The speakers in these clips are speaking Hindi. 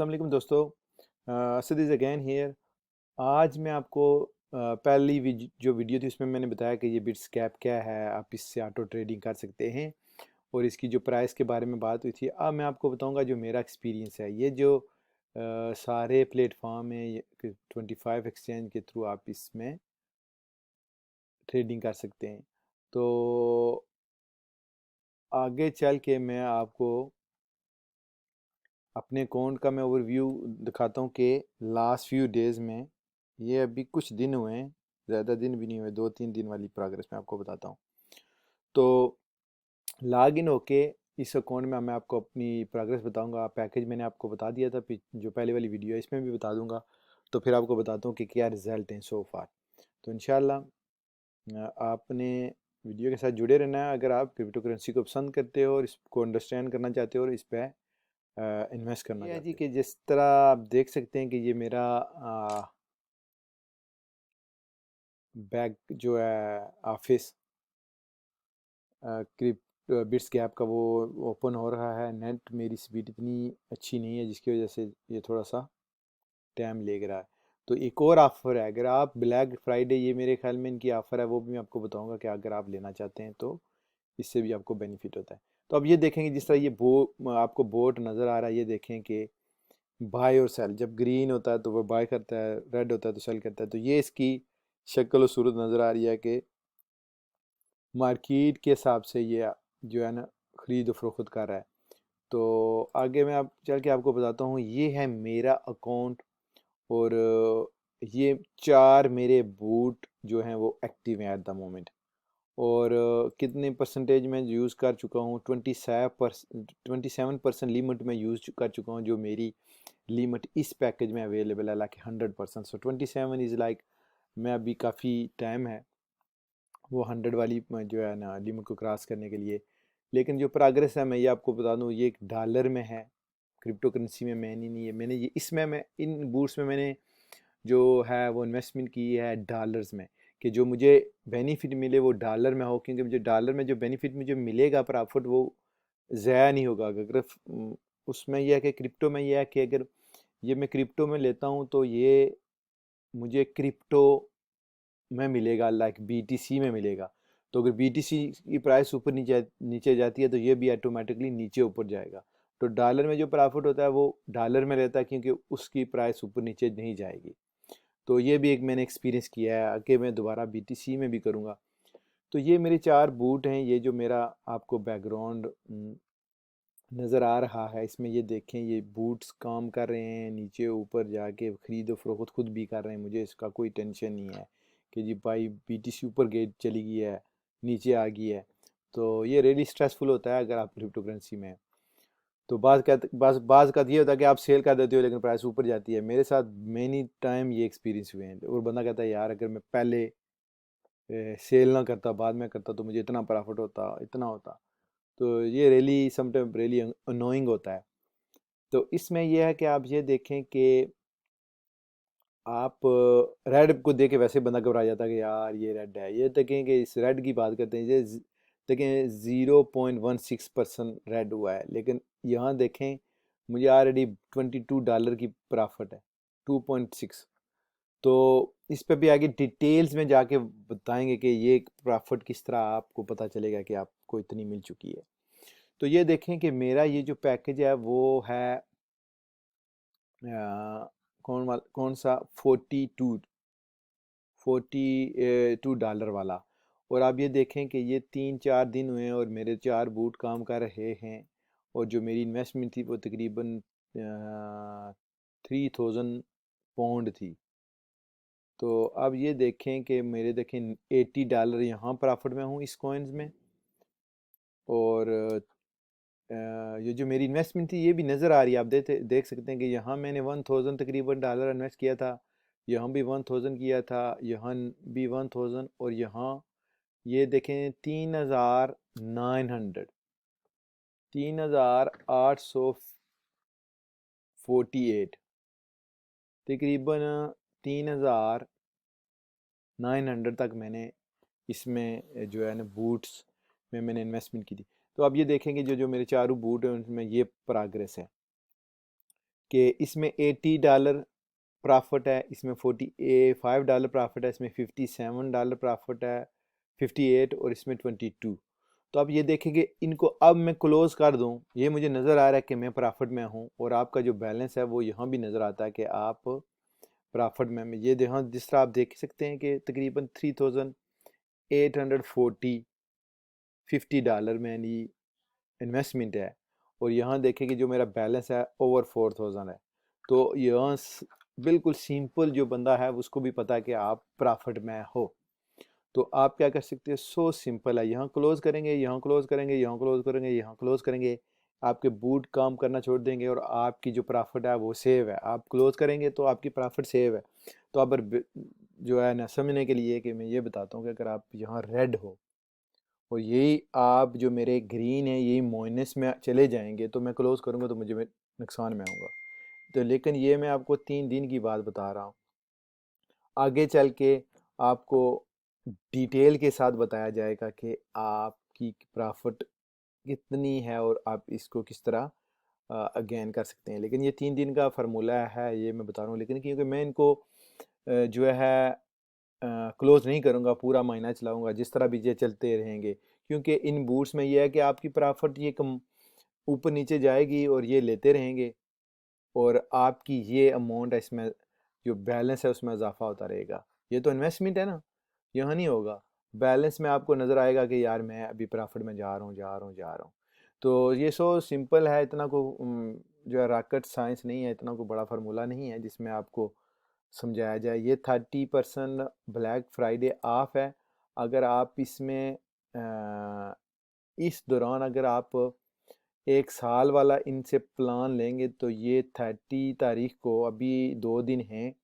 अस्सलाम वालेकुम दोस्तों। Asad is again here. आज मैं आपको पहली जो वीडियो थी उसमें मैंने बताया कि ये बिट्सकैप क्या है, आप इससे ऑटो ट्रेडिंग कर सकते हैं और इसकी जो प्राइस के बारे में बात हुई थी। अब मैं आपको बताऊंगा जो मेरा एक्सपीरियंस है। ये जो सारे प्लेटफॉर्म हैं 25 एक्सचेंज के थ्रू आप इसमें ट्रेडिंग कर सकते हैं। तो आगे चल के मैं आपको अपने अकाउंट का मैं ओवरव्यू दिखाता हूँ कि लास्ट फ्यू डेज़ में, ये अभी कुछ दिन हुए हैं, ज़्यादा दिन भी नहीं हुए, 2-3 दिन वाली प्रोग्रेस मैं आपको बताता हूँ। तो लॉग इन होके इस अकाउंट में मैं आपको अपनी प्रोग्रेस बताऊंगा। पैकेज मैंने आपको बता दिया था, जो पहले वाली वीडियो है इसमें भी बता दूंगा। तो फिर आपको बताता हूँ कि क्या रिज़ल्ट हैं सो फार। तो इंशाल्लाह आपने वीडियो के साथ जुड़े रहना है अगर आप क्रिप्टो करेंसी को पसंद करते हो और इसको अंडरस्टैंड करना चाहते हो और इस पर इन्वेस्ट करना चाहते हो। ये है जी कि जिस तरह आप देख सकते हैं कि ये मेरा बैग जो है ऑफिस क्रिप बिट्स गैप का वो ओपन हो रहा है। नेट मेरी स्पीड इतनी अच्छी नहीं है जिसकी वजह से ये थोड़ा सा टाइम ले रहा है। तो एक और ऑफ़र है, अगर आप ब्लैक फ्राइडे, ये मेरे ख्याल में इनकी ऑफ़र है, वो भी मैं आपको बताऊंगा कि अगर आप लेना चाहते हैं तो इससे भी आपको बेनिफिट होता है। तो अब ये देखेंगे जिस तरह ये आपको बोट नज़र आ रहा है, ये देखें कि बाय और सेल, जब ग्रीन होता है तो वो बाय करता है, रेड होता है तो सेल करता है। तो ये इसकी शक्ल और सूरत नज़र आ रही है कि मार्केट के हिसाब से ये जो है ना ख़रीद फरोख्त कर रहा है। तो आगे मैं आप चल के आपको बताता हूँ। ये है मेरा अकाउंट और ये 4 मेरे बूट जो हैं वो एक्टिव हैं एट द मोमेंट। और कितने परसेंटेज में यूज़ कर चुका हूँ, 27% लिमिट में यूज़ कर चुका हूँ। जो मेरी लिमिट इस पैकेज में अवेलेबल है, लाइक 100%। सो 27 इज़ लाइक, मैं अभी काफ़ी टाइम है वो 100 वाली जो है ना लिमिट को क्रॉस करने के लिए। लेकिन जो प्रोग्रेस है मैं ये आपको बता दूँ, ये एक डॉलर में है, क्रिप्टो करेंसी में मैंने नहीं है। मैंने ये इसमें मैं इन बूट्स में मैंने जो है वो इन्वेस्टमेंट की है डॉलर्स में, कि जो मुझे बेनिफिट मिले वो डॉलर में हो, क्योंकि मुझे डॉलर में जो बेनिफिट मुझे मिलेगा प्रॉफिट वो ज़ाया नहीं होगा। अगर उसमें यह है कि क्रिप्टो में यह है कि अगर ये मैं क्रिप्टो में लेता हूँ तो ये मुझे क्रिप्टो में मिलेगा, लाइक बीटीसी में मिलेगा। तो अगर बीटीसी की प्राइस ऊपर नीचे नीचे जाती है तो ये भी ऑटोमेटिकली नीचे ऊपर जाएगा। तो डॉलर में जो प्रॉफिट होता है वो डॉलर में रहता है, क्योंकि उसकी प्राइस ऊपर नीचे नहीं जाएगी। तो ये भी एक मैंने एक्सपीरियंस किया है कि मैं दोबारा बीटीसी में भी करूँगा। तो ये मेरे 4 बूट हैं। ये जो मेरा आपको बैकग्राउंड नज़र आ रहा है, इसमें ये देखें, ये बूट्स काम कर रहे हैं, नीचे ऊपर जाके ख़रीदो फरोख्त खुद भी कर रहे हैं। मुझे इसका कोई टेंशन नहीं है कि जी भाई बीटीसी ऊपर गेट चली गई है, नीचे आ गई है। तो ये रियली स्ट्रेसफुल होता है अगर आप क्रिप्टो करेंसी में हैं। तो बाज़ का ये होता है कि आप सेल कर देते हो लेकिन प्राइस ऊपर जाती है। मेरे साथ मैनी टाइम ये एक्सपीरियंस हुए हैं और बंदा कहता है यार अगर मैं पहले सेल ना करता, बाद में करता, तो मुझे इतना प्रॉफिट होता, इतना होता। तो ये रियली समटाइम रियली अनोइंग होता है। तो इसमें यह है कि आप ये देखें कि आप रेड को देख के वैसे बंदा घबरा जाता है कि यार ये रेड है। ये देखें कि इस रेड की बात करते हैं, ये देखें 0.16% रेड हुआ है, लेकिन यहाँ देखें मुझे ऑलरेडी $22 की प्रॉफिट है, 2.6। तो इस पे भी आगे डिटेल्स में जाके बताएंगे कि ये प्रॉफिट किस तरह आपको पता चलेगा कि आपको इतनी मिल चुकी है। तो ये देखें कि मेरा ये जो पैकेज है वो है कौन सा 42 वाला। और आप ये देखें कि ये 3-4 दिन हुए हैं और मेरे 4 बूट काम कर रहे हैं। और जो मेरी इन्वेस्टमेंट थी वो तकरीबन 3000 पाउंड थी। तो अब ये देखें कि मेरे देखें $80 यहाँ प्रॉफिट में हूँ इस कॉइन्स में। और ये जो मेरी इन्वेस्टमेंट थी ये भी नज़र आ रही है, आप देख सकते हैं कि यहाँ मैंने 1000 तकरीबन डॉलर इन्वेस्ट किया था, यहाँ भी 1000 किया था, यहाँ भी 1000, और यहाँ ये देखें 3900, 3848, तकरीबन 3900 तक मैंने इसमें जो है ना बूट्स में मैंने इन्वेस्टमेंट की थी। तो अब ये देखेंगे जो जो मेरे चारों बूट हैं उनमें ये प्रोग्रेस है कि इसमें $80 प्रॉफिट है, इसमें $45 प्रॉफिट है, इसमें $57 प्रॉफिट है, 58 और इसमें 22। तो अब ये देखेंगे इनको अब मैं क्लोज कर दूं, ये मुझे नज़र आ रहा है कि मैं प्रॉफिट में हूं और आपका जो बैलेंस है वो यहाँ भी नज़र आता है कि आप प्रॉफिट में ये देखो, जिस तरह आप देख सकते हैं कि तकरीबन 3840 $50 मेरी इन्वेस्टमेंट है और यहाँ देखें कि जो मेरा बैलेंस है ओवर 4000 है। तो यहाँ बिल्कुल सिंपल जो बंदा है उसको भी पता है कि आप प्रॉफिट में हो। तो आप क्या कर सकते हैं, सो सिंपल है, यहाँ क्लोज करेंगे, यहाँ क्लोज करेंगे, यहाँ क्लोज करेंगे, यहाँ क्लोज करेंगे, आपके बूट काम करना छोड़ देंगे और आपकी जो प्रॉफिट है वो सेव है। आप क्लोज करेंगे तो आपकी प्रॉफिट सेव है। तो अब जो है ना समझने के लिए कि मैं ये बताता हूँ कि अगर आप यहाँ रेड हो और यही आप जो मेरे ग्रीन है यही माइनस में चले जाएंगे तो मैं क्लोज करूँगा तो मुझे नुकसान में आऊँगा। तो लेकिन ये मैं आपको 3 दिन की बात बता रहा हूँ, आगे चल के आपको डिटेल के साथ बताया जाएगा कि आपकी प्रॉफिट कितनी है और आप इसको किस तरह अगेन कर सकते हैं। लेकिन ये 3 दिन का फार्मूला है ये मैं बता रहा हूँ, लेकिन क्योंकि मैं इनको जो है क्लोज नहीं करूँगा, पूरा महीना चलाऊँगा जिस तरह भी ये चलते रहेंगे, क्योंकि इन बूट्स में ये है कि आपकी प्रॉफिट ये कम ऊपर नीचे जाएगी और ये लेते रहेंगे और आपकी ये अमाउंट है इसमें जो बैलेंस है उसमें इजाफा होता रहेगा। ये तो इन्वेस्टमेंट है ना, यहाँ नहीं होगा। बैलेंस में आपको नज़र आएगा कि यार मैं अभी प्रॉफिट में जा रहा हूँ, जा रहा हूँ, जा रहा हूँ। तो ये सो सिंपल है, इतना को जो है रॉकेट साइंस नहीं है, इतना को बड़ा फार्मूला नहीं है जिसमें आपको समझाया जाए। ये 30% ब्लैक फ्राइडे ऑफ है। अगर आप इसमें इस दौरान अगर आप 1 साल वाला इनसे प्लान लेंगे तो ये 30 तारीख को, अभी 2 दिन हैं,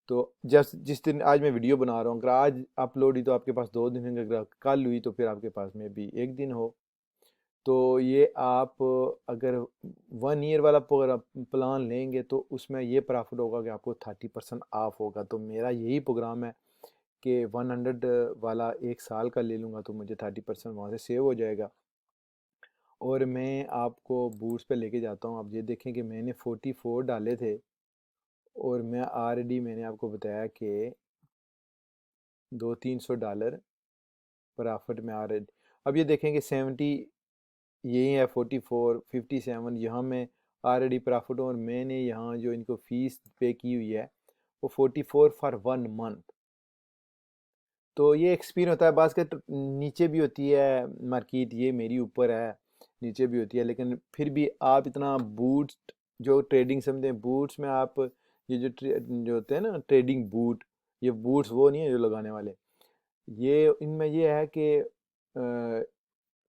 तो जस्ट जिस दिन आज मैं वीडियो बना रहा हूँ अगर आज अपलोड हुई तो आपके पास 2 दिन होंगे, अगर कल हुई तो फिर आपके पास में भी 1 दिन हो। तो ये आप अगर 1 ईयर वाला प्लान लेंगे तो उसमें ये प्रॉफिट होगा कि आपको 30% ऑफ होगा। तो मेरा यही प्रोग्राम है कि 100 वाला 1 साल का ले लूँगा तो मुझे 30% वहाँ से सेव हो जाएगा। और मैं आपको बूट्स पे लेके जाता हूँ। आप ये देखें कि मैंने 44 डाले थे और मैं ऑलरेडी मैंने आपको बताया कि $200-300 प्रॉफिट में ऑलरेडी। अब ये देखेंगे 70 यही है, 44 57 यहाँ में ऑलरेडी प्रॉफिट और मैंने यहाँ जो इनको फीस पे की हुई है वो 44 फॉर 1 मंथ। तो ये एक्सपीरियंस होता है, बास्केट नीचे भी होती है मार्केट, ये मेरी ऊपर है, नीचे भी होती है, लेकिन फिर भी आप इतना बूट्स जो ट्रेडिंग समझते हैं बूट्स में आप ये जो होते हैं ना ट्रेडिंग बूट, ये बूट्स वो नहीं है जो लगाने वाले, ये इनमें ये है कि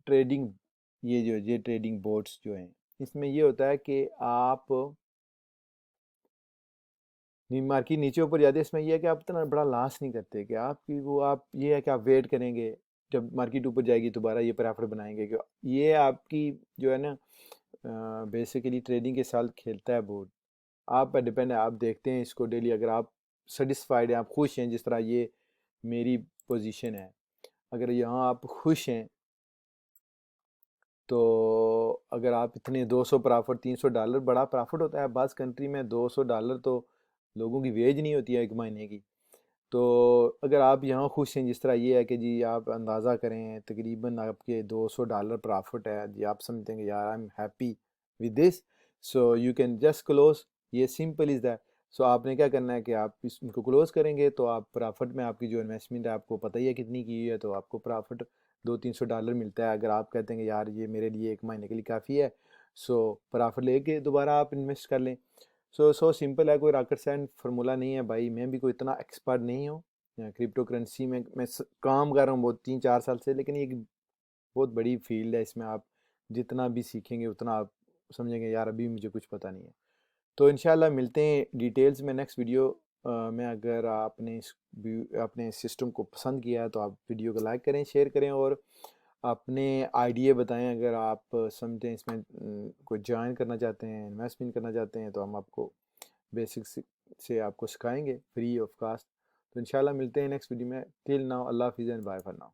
ट्रेडिंग ये ट्रेडिंग बोट्स जो हैं इसमें ये होता है कि आप मार्केट नीचे ऊपर जाते हैं, इसमें यह है कि आप इतना बड़ा लॉस नहीं करते कि आपकी वो आप ये है कि आप वेट करेंगे जब मार्केट ऊपर जाएगी दोबारा ये प्रॉफिट बनाएंगे, कि ये आपकी जो है ना बेसिकली ट्रेडिंग के साथ खेलता है बोर्ड। आप पर डिपेंड है, आप देखते हैं इसको डेली, अगर आप सेटिस्फाइड हैं, आप खुश हैं, जिस तरह ये मेरी पोजीशन है, अगर यहाँ आप खुश हैं तो अगर आप इतने 200 प्रॉफिट $300 बड़ा प्रॉफिट होता है, बास कंट्री में $200 तो लोगों की वेज नहीं होती है 1 महीने की। तो अगर आप यहाँ खुश हैं, जिस तरह ये है कि जी आप अंदाज़ा करें तकरीबन आपके $200 प्रॉफिट है जी, आप समझते हैं कि यार I am happy with this, so you can just close, ये सिंपल इज़ दैट। सो आपने क्या करना है कि आप इसको क्लोज करेंगे तो आप प्रॉफिट में आपकी जो इन्वेस्टमेंट है आपको पता ही है कितनी की है, तो आपको प्रॉफिट $200-300 मिलता है। अगर आप कहते हैं कि यार ये मेरे लिए 1 महीने के लिए काफ़ी है, सो प्रॉफिट लेके दोबारा आप इन्वेस्ट कर लें। सो सिंपल है, कोई रॉकेट साइंस फार्मूला नहीं है भाई, मैं भी कोई इतना एक्सपर्ट नहीं हूँ क्रिप्टो करेंसी में, मैं काम कर रहा हूँ बहुत 3-4 साल से, लेकिन ये एक बहुत बड़ी फील्ड है, इसमें आप जितना भी सीखेंगे उतना आप समझेंगे यार अभी मुझे कुछ पता नहीं है। तो इंशाल्लाह मिलते हैं डिटेल्स में नेक्स्ट वीडियो में। अगर आपने अपने सिस्टम को पसंद किया है तो आप वीडियो को लाइक करें, शेयर करें और अपने आइडिया बताएं। अगर आप समझते हैं इसमें कोई ज्वाइन करना चाहते हैं, इन्वेस्टमेंट करना चाहते हैं, तो हम आपको बेसिक से आपको सिखाएंगे फ्री ऑफ कास्ट। तो इंशाल्लाह मिलते हैं नेक्स्ट वीडियो में। टिल नाउ अल्लाह हाफिज़ एंड बाय फॉर नाउ।